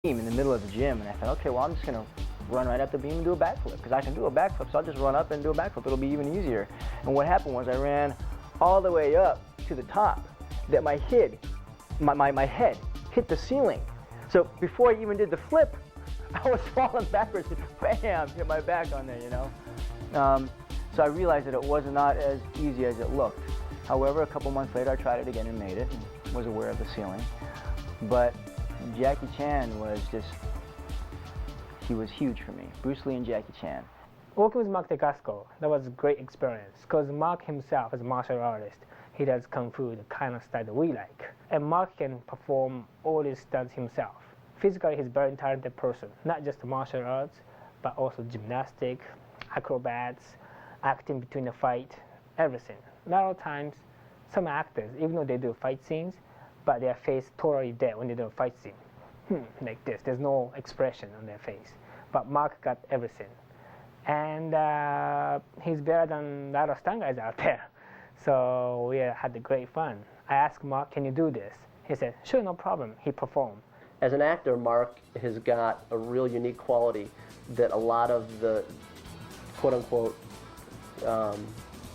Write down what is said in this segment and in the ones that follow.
beam in the middle of the gym, and I thought, okay, well, I'm just gonna run right up the beam and do a backflip, because I can do a backflip, so I'll just run up and do a backflip. It'll be even easier. And what happened was I ran all the way up to the top, that my head hit the ceiling. So before I even did the flip, I was falling backwards, bam, hit my back on there, you know. So I realized that it was not as easy as it looked. However, a couple months later, I tried it again and made it, and was aware of the ceiling. But Jackie Chan was just, he was huge for me. Bruce Lee and Jackie Chan. Working with Mark Dacascos, that was a great experience, because Mark himself is a martial artist. He does Kung Fu, the kind of style that we like. And Mark can perform all his stunts himself. Physically, he's a very talented person, not just martial arts, but also gymnastics, acrobats, acting between the fight, everything. A lot of times, some actors, even though they do fight scenes, but their face totally dead when they do a fight scene. Like this, there's no expression on their face. But Mark got everything. And he's better than a lot of stunt guys out there. So we had great fun. I asked Mark, can you do this? He said, sure, no problem. He performed. As an actor, Mark has got a real unique quality that a lot of the quote-unquote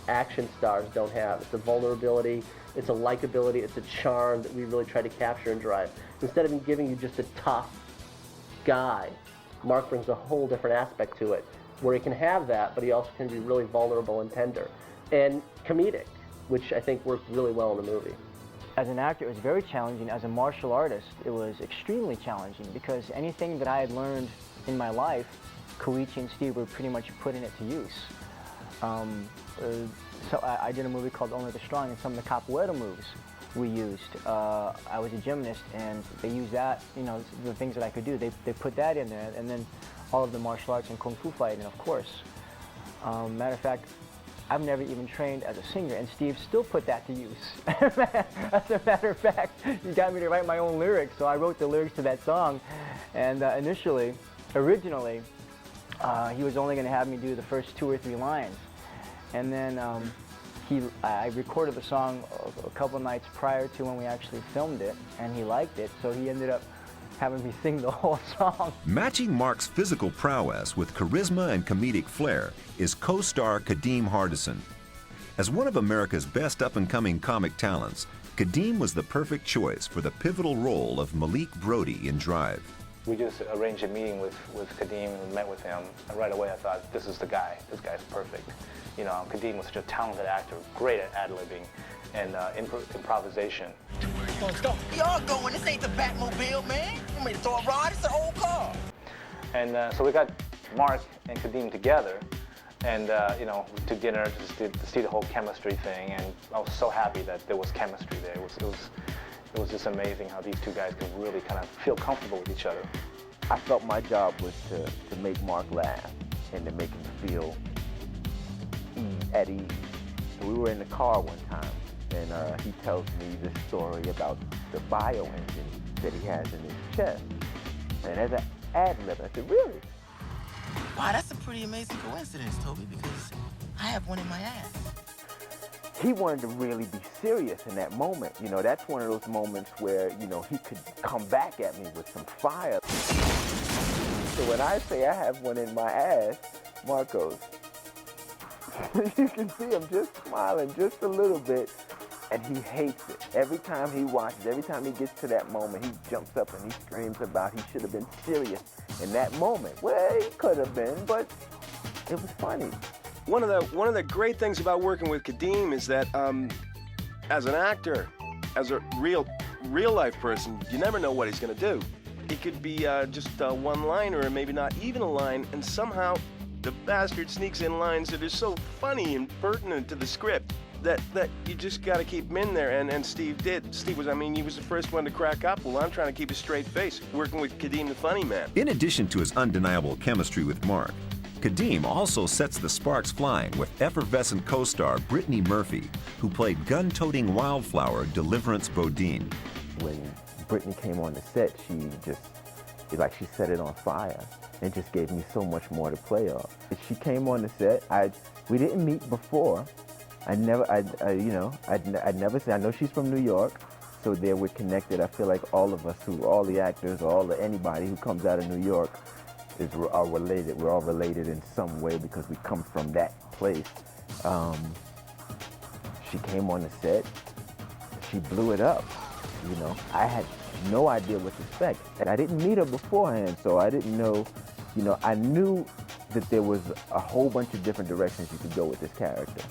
action stars don't have. It's a vulnerability, it's a likability, it's a charm that we really try to capture and drive. Instead of giving you just a tough guy, Mark brings a whole different aspect to it, where he can have that, but he also can be really vulnerable and tender. And comedic, which I think worked really well in the movie. As an actor, it was very challenging. As a martial artist, it was extremely challenging, because anything that I had learned in my life, Koichi and Steve were pretty much putting it to use. So I did a movie called Only the Strong, and some of the capoeira moves we used. I was a gymnast, and they used that, you know, the things that I could do. They put that in there, and then all of the martial arts and kung fu fighting, of course. Matter of fact, I've never even trained as a singer, and Steve still put that to use. As a matter of fact, he got me to write my own lyrics, so I wrote the lyrics to that song. And originally, he was only going to have me do the first 2 or 3 lines. And then I recorded the song a couple nights prior to when we actually filmed it, and he liked it, so he ended up having me sing the whole song. Matching Mark's physical prowess with charisma and comedic flair is co-star Kadeem Hardison. As one of America's best up-and-coming comic talents, Kadeem was the perfect choice for the pivotal role of Malik Brody in Drive. We just arranged a meeting with Kadeem and met with him. And right away I thought, this is the guy. This guy's perfect. You know, Kadeem was such a talented actor, great at ad-libbing and improvisation. Let's go. Y'all going, this ain't the Batmobile, man. You made to throw a ride, it's an old car. And so we got Mark and Kadeem together, and you know, to dinner to see the whole chemistry thing, and I was so happy that there was chemistry there. It was just amazing how these two guys could really kind of feel comfortable with each other. I felt my job was to make Mark laugh and to make him feel at ease. We were in the car one time, and he tells me this story about the bioengine that he has in his chest. And as an ad-lib, I said, really? Wow, that's a pretty amazing coincidence, Toby, because I have one in my ass. He wanted to really be serious in that moment. You know, that's one of those moments where, you know, he could come back at me with some fire. So when I say I have one in my ass, Mark goes, you can see him just smiling just a little bit, and he hates it. Every time he watches, every time he gets to that moment, he jumps up and he screams about he should have been serious in that moment. Well, he could have been, but it was funny. One of the great things about working with Kadeem is that as an actor, as a real life person, you never know what he's going to do. He could be just one liner, or maybe not even a line, and somehow the bastard sneaks in lines that are so funny and pertinent to the script that you just got to keep him in there, and Steve did. Steve was, I mean, he was the first one to crack up. Well, I'm trying to keep a straight face, working with Kadeem the funny man. In addition to his undeniable chemistry with Mark, Kadeem also sets the sparks flying with effervescent co-star Brittany Murphy, who played gun-toting wildflower Deliverance Bodine. When Brittany came on the set, she set it on fire and just gave me so much more to play off. She came on the set. We didn't meet before. I'd never said, I know she's from New York. So there we're connected. I feel like all of us, all the actors, anybody who comes out of New York are related. We're all related in some way because we come from that place. She came on the set. She blew it up. You know, I had no idea what to expect. And I didn't meet her beforehand, so I didn't know, you know, I knew that there was a whole bunch of different directions you could go with this character.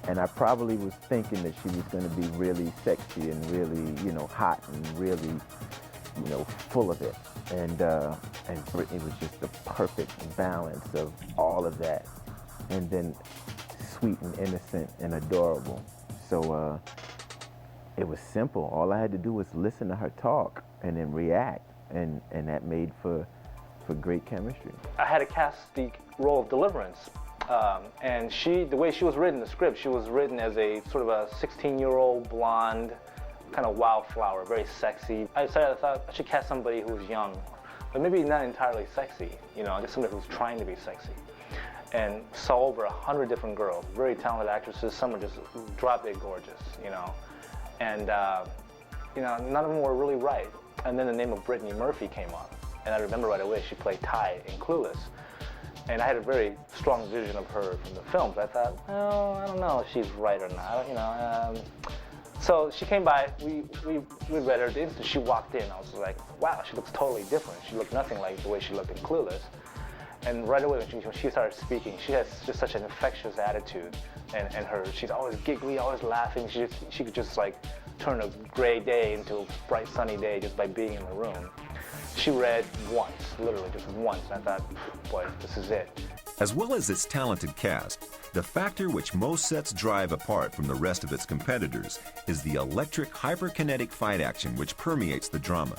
And I probably was thinking that she was going to be really sexy and really, you know, hot and really, you know, full of it. And Brittany was just the perfect balance of all of that. And then sweet and innocent and adorable. So it was simple. All I had to do was listen to her talk and then react. And that made for great chemistry. I had to cast the role of Deliverance. And the way she was written in the script, she was written as a sort of a 16-year-old blonde, kind of wildflower, very sexy. I thought I should cast somebody who was young, but maybe not entirely sexy, you know, just somebody who's trying to be sexy. And saw over 100 different girls, very talented actresses. Some are just drop-dead gorgeous, you know. And, you know, none of them were really right. And then the name of Brittany Murphy came up. And I remember right away she played Ty in Clueless. And I had a very strong vision of her from the films. I thought, well, I don't know if she's right or not, you know. So she came by, we read her. The instant she walked in, I was like, wow, she looks totally different. She looked nothing like the way she looked in Clueless. And right away when she started speaking, she has just such an infectious attitude. And she's always giggly, always laughing. She could just like turn a gray day into a bright sunny day just by being in the room. She read once, literally just once, and I thought, boy, this is it. As well as its talented cast, the factor which most sets Drive apart from the rest of its competitors is the electric, hyperkinetic fight action which permeates the drama.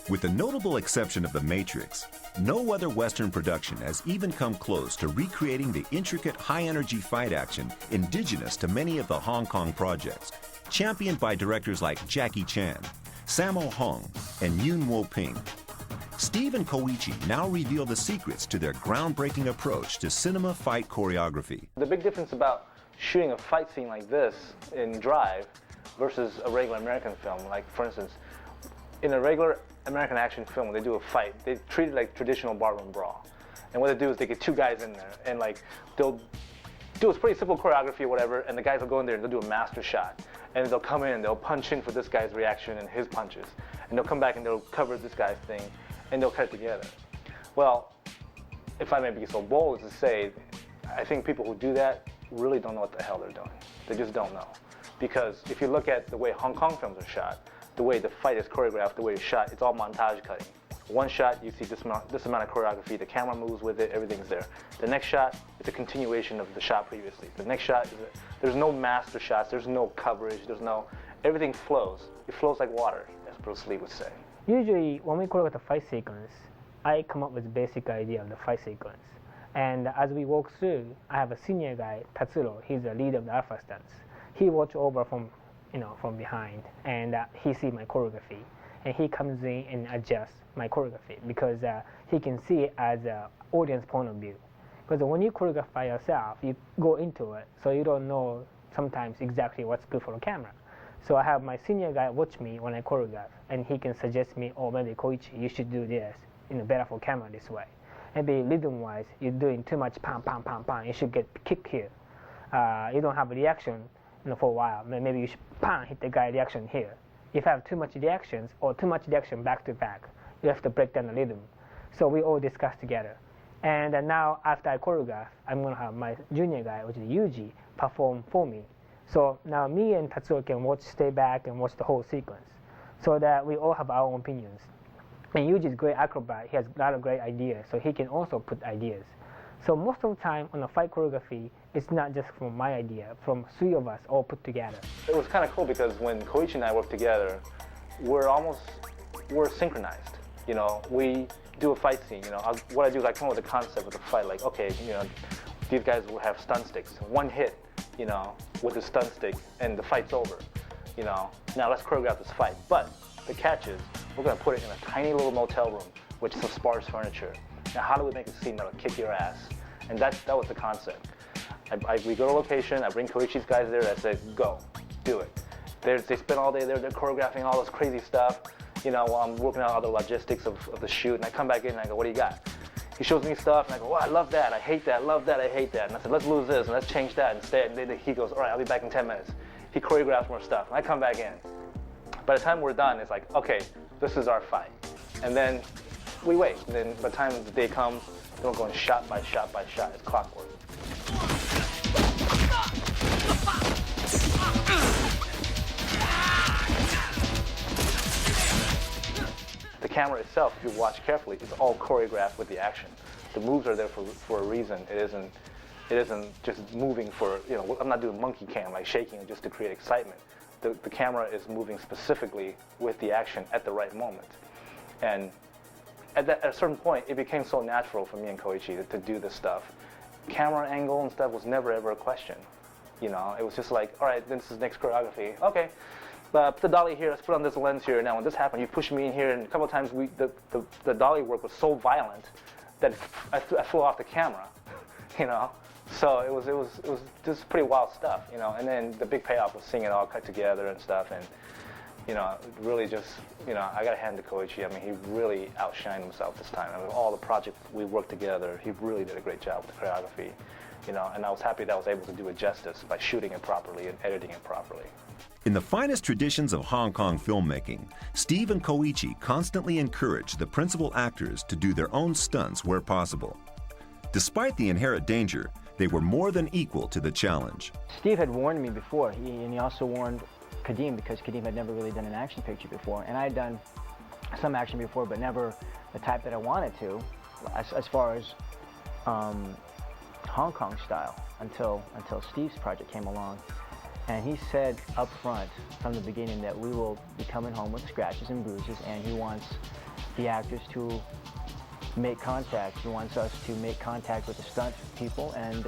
With the notable exception of The Matrix, no other Western production has even come close to recreating the intricate, high-energy fight action indigenous to many of the Hong Kong projects, championed by directors like Jackie Chan, Sammo Hung, and Yuen Wo-ping. Steve and Koichi now reveal the secrets to their groundbreaking approach to cinema fight choreography. The big difference about shooting a fight scene like this in Drive versus a regular American film, like for instance, in a regular American action film, when they do a fight, they treat it like traditional barroom brawl. And what they do is they get two guys in there and like they'll do a pretty simple choreography or whatever, and the guys will go in there and they'll do a master shot. And they'll come in and they'll punch in for this guy's reaction and his punches. And they'll come back and they'll cover this guy's thing and they'll cut it together. Well, if I may be so bold as to say, I think people who do that really don't know what the hell they're doing. They just don't know. Because if you look at the way Hong Kong films are shot, the way the fight is choreographed, the way it's shot, it's all montage cutting. One shot, you see this amount of choreography, the camera moves with it, everything's there. The next shot, it's a continuation of the shot previously. The next shot, there's no master shots, there's no coverage, everything flows. It flows like water, as Bruce Lee would say. Usually, when we choreograph the fight sequence, I come up with the basic idea of the fight sequence. And as we walk through, I have a senior guy, Tatsuro, he's the leader of the Alpha Stunts. He watch over from behind, and he see my choreography. And he comes in and adjusts my choreography because he can see it as an audience point of view. Because when you choreograph by yourself, you go into it, so you don't know sometimes exactly what's good for the camera. So I have my senior guy watch me when I choreograph, and he can suggest me, oh, maybe Koichi, you should do this, better for camera this way. Maybe rhythm-wise, you're doing too much pam, pam, pam, pam. You should get kick here. You don't have a reaction for a while. Maybe you should pam, hit the guy reaction here. If you have too much reactions or too much reaction back to back, you have to break down the rhythm. So we all discuss together. And now after I choreograph, I'm going to have my junior guy, which is Yuji, perform for me. So now me and Tatsuo can stay back and watch the whole sequence so that we all have our own opinions. And Yuji is a great acrobat. He has a lot of great ideas, so he can also put ideas. So most of the time on the fight choreography, it's not just from my idea, from three of us all put together. It was kind of cool because when Koichi and I work together, we're synchronized. We do a fight scene. What I do is I come up with a concept of the fight, like, okay, these guys will have stun sticks. One hit, with the stun stick, and the fight's over. Now let's choreograph this fight. But the catch is, we're going to put it in a tiny little motel room with some sparse furniture. Now, how do we make a scene that'll kick your ass? And that was the concept. We go to a location, I bring Koichi's guys there, I say, go, do it. They spend all day there, they're choreographing all this crazy stuff, you know, while I'm working out all the logistics of the shoot, and I come back in and I go, what do you got? He shows me stuff, and I go, oh, I love that, I hate that, love that, I hate that. And I said, let's lose this, and let's change that instead. And he goes, all right, I'll be back in 10 minutes. He choreographs more stuff, and I come back in. By the time we're done, it's like, okay, this is our fight. And then we wait. And then by the time the day comes, we're going shot by shot by shot. It's clockwork. The camera itself, if you watch carefully, is all choreographed with the action. The moves are there for a reason. It isn't just moving for, you know, I'm not doing monkey cam, like shaking it just to create excitement. The camera is moving specifically with the action at the right moment. And at a certain point, it became so natural for me and Koichi to do this stuff. Camera angle and stuff was never ever a question. You know, it was just like, all right, this is next choreography. Okay, put the dolly here, let's put on this lens here. Now when this happened, you pushed me in here, and a couple of times the dolly work was so violent that I flew off the camera, you know? So it was just pretty wild stuff, you know. And then the big payoff was seeing it all cut together and stuff, and you know, really just, you know, I got to hand to Koichi. I mean, he really outshined himself this time. I mean, all the projects we worked together, he really did a great job with the choreography, you know. And I was happy that I was able to do it justice by shooting it properly and editing it properly. In the finest traditions of Hong Kong filmmaking, Steve and Koichi constantly encourage the principal actors to do their own stunts where possible. Despite the inherent danger, they were more than equal to the challenge. Steve had warned me before, and he also warned Kadeem, because Kadeem had never really done an action picture before, and I had done some action before, but never the type that I wanted to, as far as Hong Kong style, until Steve's project came along. And he said up front from the beginning that we will be coming home with scratches and bruises, and he wants the actors to make contact. He wants us to make contact with the stunt people and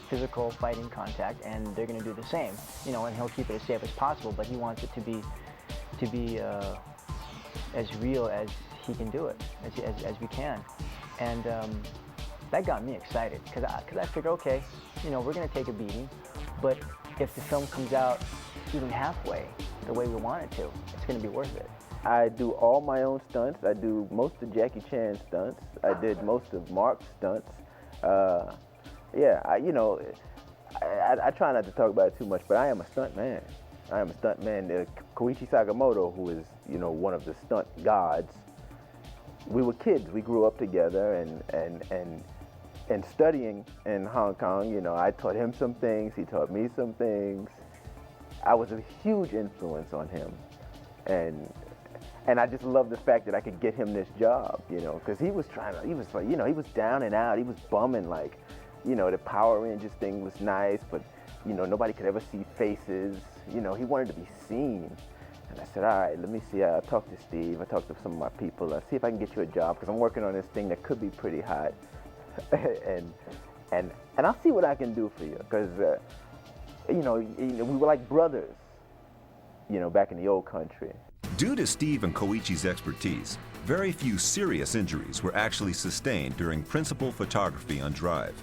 physical fighting contact, and they're going to do the same. You know, and he'll keep it as safe as possible, but he wants it to be as real as he can do it, as we can. And that got me excited, because I figured, okay, you know, we're going to take a beating, but if the film comes out even halfway the way we want it to, it's going to be worth it. I do all my own stunts. I do most of Jackie Chan's stunts. I did most of Mark's stunts. Yeah, I try not to talk about it too much, but I am a stunt man. I am a stunt man. Koichi Sakamoto, who is, you know, one of the stunt gods, we were kids. We grew up together, and studying in Hong Kong, you know, I taught him some things, he taught me some things. I was a huge influence on him. And I just love the fact that I could get him this job, you know, because he was like, you know, he was down and out, he was bumming, like, you know, the Power Rangers thing was nice, but, you know, nobody could ever see faces, you know, he wanted to be seen. And I said, all right, let me see, I'll talk to Steve, I'll talk to some of my people, I'll see if I can get you a job, because I'm working on this thing that could be pretty hot. and I'll see what I can do for you, because, you know, we were like brothers, you know, back in the old country. Due to Steve and Koichi's expertise, very few serious injuries were actually sustained during principal photography on Drive.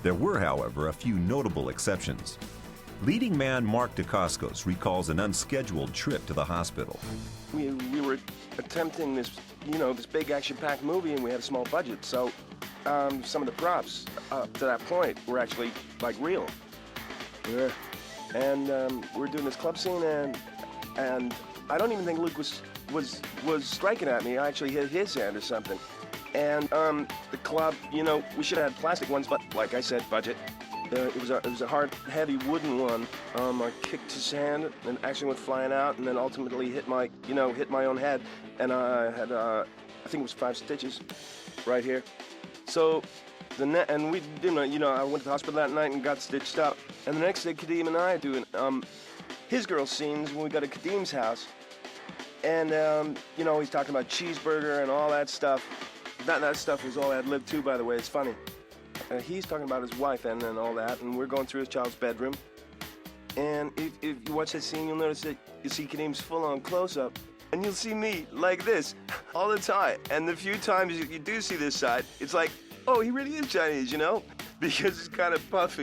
There were, however, a few notable exceptions. Leading man Mark Dacascos recalls an unscheduled trip to the hospital. We were attempting this, you know, this big action-packed movie, and we had a small budget, so some of the props up to that point were actually, like, real. Yeah. And we were doing this club scene, and I don't even think Luke was striking at me. I actually hit his hand or something. And the club, you know, we should have had plastic ones, but like I said, budget. It was a hard, heavy wooden one. I kicked his hand and actually went flying out, and then ultimately hit my own head. And I had, I think it was 5 stitches right here. So and we didn't, you know, I went to the hospital that night and got stitched up. And the next day, Kadeem and I are doing his girl scenes when we got to Kadeem's house. And, you know, he's talking about cheeseburger and all that stuff. That stuff was all ad-lib too, by the way. It's funny. He's talking about his wife and all that, and we're going through his child's bedroom. And if you watch that scene, you'll notice that you see Kadeem's full-on close-up, and you'll see me like this all the time. And the few times you do see this side, it's like, oh, he really is Chinese, you know? Because it's kind of puffy.